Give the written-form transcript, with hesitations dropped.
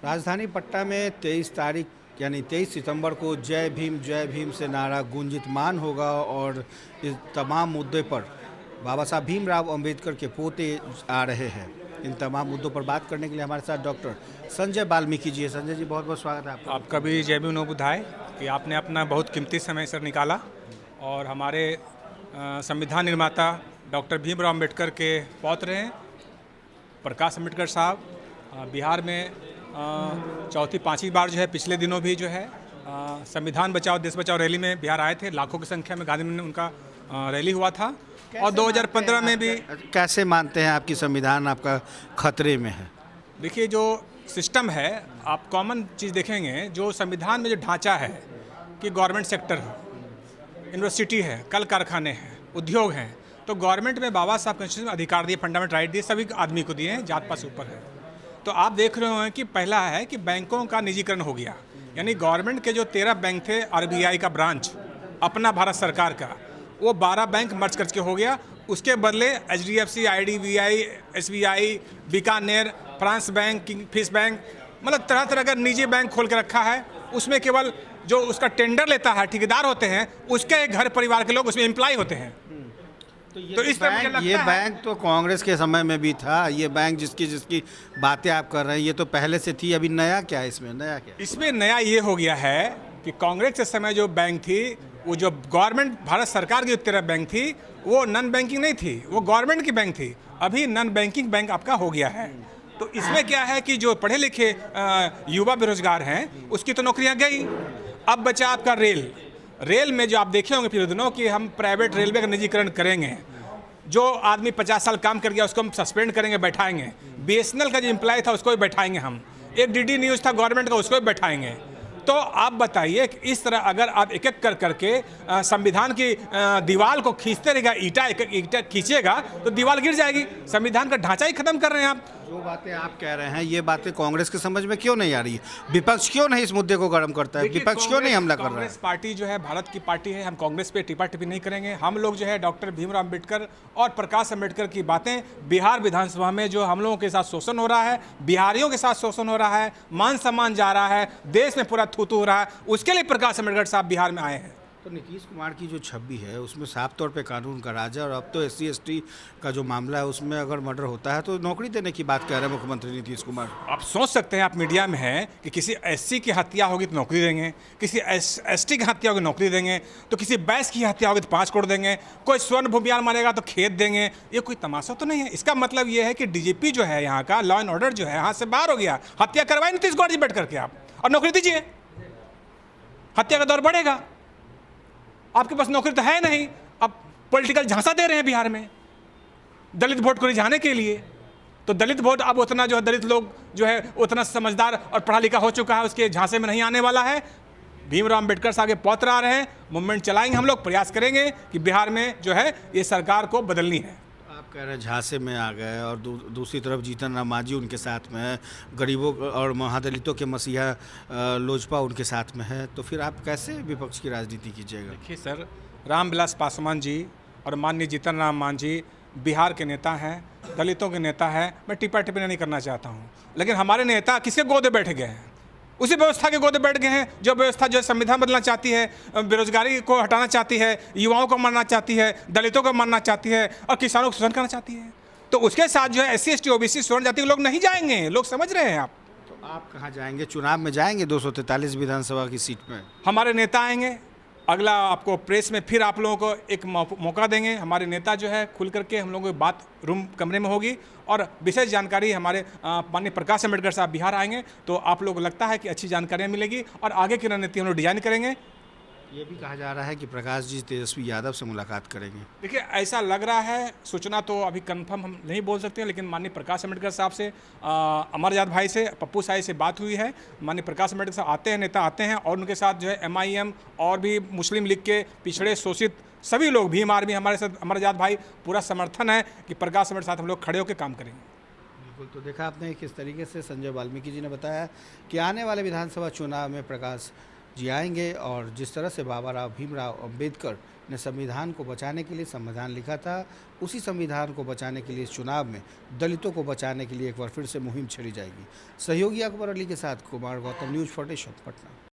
राजधानी पटना में 23 तारीख यानी 23 सितंबर को जय भीम से नारा गूंजितमान होगा और इस तमाम मुद्दे पर बाबा साहब भीमराव अंबेडकर के पोते आ रहे हैं। इन तमाम मुद्दों पर बात करने के लिए हमारे साथ डॉक्टर संजय वाल्मीकि जी है। संजय जी, बहुत बहुत स्वागत है आपका। आपका भी जय भीम नमो बुद्धाय कि आपने अपना बहुत कीमती समय सर निकाला और हमारे संविधान निर्माता डॉक्टर भीमराव अंबेडकर के पौत्र हैं प्रकाश अंबेडकर साहब बिहार में चौथी पांचवी बार जो है पिछले दिनों भी जो है संविधान बचाओ देश बचाओ रैली में बिहार आए थे। लाखों की संख्या में गांधी में उनका रैली हुआ था और 2015 में भी। कैसे मानते हैं आपकी संविधान आपका खतरे में है? देखिए, जो सिस्टम है, आप कॉमन चीज़ देखेंगे, जो संविधान में जो ढांचा है कि गवर्नमेंट सेक्टर है, यूनिवर्सिटी है, कल कारखाने हैं, उद्योग हैं, तो गवर्नमेंट में बाबा साहब कॉन्स्टिट्यूशन में अधिकार दिए, फंडामेंटल राइट दिए, सभी आदमी को दिए हैं, जात पात से ऊपर है। तो आप देख रहे हो कि पहला है कि बैंकों का निजीकरण हो गया, यानी गवर्नमेंट के जो 13 बैंक थे, आरबीआई का ब्रांच अपना भारत सरकार का, वो 12 बैंक मर्ज करके हो गया। उसके बदले HDFC, IDBI, SBI, Bikaner, France bank, king fish bank, मतलब तरह तरह का निजी बैंक खोल के रखा है। उसमें केवल जो उसका टेंडर लेता है, ठेकेदार होते हैं, उसके घर परिवार के लोग उसमें एम्प्लॉय होते हैं। तो इस ये बैंक तो कांग्रेस के समय में भी था। ये बैंक जिसकी बातें आप कर रहे हैं, ये तो पहले से थी। अभी नया क्या है इसमें? नया क्या इसमें नया ये हो गया है कि कांग्रेस के समय जो बैंक थी, वो जो गवर्नमेंट भारत सरकार की 13 बैंक थी, वो नॉन बैंकिंग नहीं थी, वो गवर्नमेंट की बैंक थी। अभी नॉन बैंकिंग बैंक आपका हो गया है। तो इसमें क्या है कि जो पढ़े लिखे युवा बेरोजगार हैं, उसकी तो नौकरियां गई। अब बचा आपका रेल में जो आप देखे होंगे पिछले दिनों कि हम प्राइवेट रेलवे का निजीकरण करेंगे। जो आदमी 50 साल काम कर गया उसको हम सस्पेंड करेंगे, बैठाएंगे। बीएसएनएल का जो एम्प्लॉय था उसको भी बैठाएंगे हम। एक डीडी न्यूज़ था गवर्नमेंट का, उसको भी बैठाएंगे। तो आप बताइए कि इस तरह अगर आप एक एक करके संविधान की दीवार को खींचते रहेगा, ईटा खींचेगा तो दीवार गिर जाएगी। संविधान का ढांचा ही खत्म कर रहे हैं आप। जो बातें आप कह रहे हैं, ये बातें कांग्रेस के समझ में क्यों नहीं आ रही है? विपक्ष क्यों नहीं इस मुद्दे को गर्म करता है? विपक्ष क्यों नहीं हमला कर रहा है? कांग्रेस पार्टी जो है भारत की पार्टी है। हम कांग्रेस पे टिप्पा टिप्पणी नहीं करेंगे। हम लोग जो है डॉक्टर भीमराव अंबेडकर और प्रकाश अंबेडकर की बातें, बिहार विधानसभा में जो हम लोगों के साथ शोषण हो रहा है, बिहारियों के साथ शोषण हो रहा है, मान सम्मान जा रहा है, देश में पूरा थूथू हो रहा है, उसके लिए प्रकाश अंबेडकर साहब बिहार में आए हैं। तो नीतीश कुमार की जो छवि है उसमें साफ तौर पे कानून का राज है। और अब तो SC ST का जो मामला है उसमें अगर मर्डर होता है तो नौकरी देने की बात कह रहे हैं मुख्यमंत्री नीतीश कुमार। आप सोच सकते हैं, आप मीडिया में हैं कि किसी SC की हत्या होगी तो नौकरी देंगे, किसी ST की हत्या होगी नौकरी देंगे, तो किसी बैस की हत्या होगी तो 5 करोड़ देंगे, कोई स्वर्ण भूमियान मारेगा तो खेत देंगे। ये कोई तमाशा तो नहीं है। इसका मतलब ये है कि DGP जो है यहाँ का, लॉ एंड ऑर्डर जो है यहाँ से बाहर हो गया। हत्या करवाए नीतीश कुमार जी बैठ करके आप, और नौकरी दीजिए। हत्या का दौर बढ़ेगा। आपके पास नौकरी तो है नहीं। अब पॉलिटिकल झांसा दे रहे हैं बिहार में दलित वोट को रिझाने के लिए। तो दलित वोट अब उतना जो है, दलित लोग जो है उतना समझदार और पढ़ा लिखा हो चुका है, उसके झांसे में नहीं आने वाला है। भीमराव अंबेडकर साहब के पौत्र आ रहे हैं, मूवमेंट चलाएंगे हम लोग, प्रयास करेंगे कि बिहार में जो है ये सरकार को बदलनी है। आप कह रहे हैं झांसे में आ गए और दूसरी तरफ जीतन राम मांझी उनके साथ में है, गरीबों और महादलितों के मसीहा लोजपा उनके साथ में है, तो फिर आप कैसे विपक्ष की राजनीति कीजिएगा? देखिए सर, रामविलास पासवान जी और माननीय जीतन राम मांझी बिहार के नेता हैं, दलितों के नेता हैं। मैं टिप्पा टिप्पणी नहीं करना चाहता हूँ, लेकिन हमारे नेता किसके गोदे बैठ गए हैं? उसी व्यवस्था के गोदे बैठ गए हैं जो व्यवस्था जो संविधान बदलना चाहती है, बेरोजगारी को हटाना चाहती है, युवाओं को मारना चाहती है, दलितों को मारना चाहती है और किसानों को शोषण करना चाहती है। तो उसके साथ जो है SC ST OBC स्वर्ण जाति के लोग नहीं जाएंगे। लोग समझ रहे हैं। आप तो आप कहाँ जाएंगे? चुनाव में जाएंगे 243 विधानसभा की सीट में? हमारे नेता आएंगे। अगला आपको प्रेस में फिर आप लोगों को एक मौका देंगे। हमारे नेता जो है खुल करके हम लोगों की बात रूम कमरे में होगी और विशेष जानकारी हमारे माननीय प्रकाश अंबेडकर साहब बिहार आएंगे तो आप लोग को लगता है कि अच्छी जानकारियाँ मिलेगी और आगे की रणनीति हम लोग डिजाइन करेंगे। ये भी कहा जा रहा है कि प्रकाश जी तेजस्वी यादव से मुलाकात करेंगे। देखिए, ऐसा लग रहा है, सूचना तो अभी कंफर्म हम नहीं बोल सकते हैं, लेकिन माननीय प्रकाश अंबेडकर साहब से, अमरजाद भाई से, पप्पू साई से बात हुई है। माननीय प्रकाश अंबेडकर साहब आते हैं, नेता आते हैं और उनके साथ जो है MIM और भी मुस्लिम लीग के पिछड़े शोषित सभी लोग, भीम आर्मी हमारे साथ, अमरजाद भाई, पूरा समर्थन है कि प्रकाश अंबेडकर साथ हम लोग खड़े होकर काम करेंगे। बिल्कुल। तो देखा आपने किस तरीके से संजय वाल्मीकि जी ने बताया कि आने वाले विधानसभा चुनाव में प्रकाश जी आएंगे। और जिस तरह से बाबा राव भीमराव अंबेडकर ने संविधान को बचाने के लिए संविधान लिखा था, उसी संविधान को बचाने के लिए इस चुनाव में दलितों को बचाने के लिए एक बार फिर से मुहिम छेड़ी जाएगी। सहयोगी अकबर अली के साथ कुमार गौतम, न्यूज़ 48 पटना।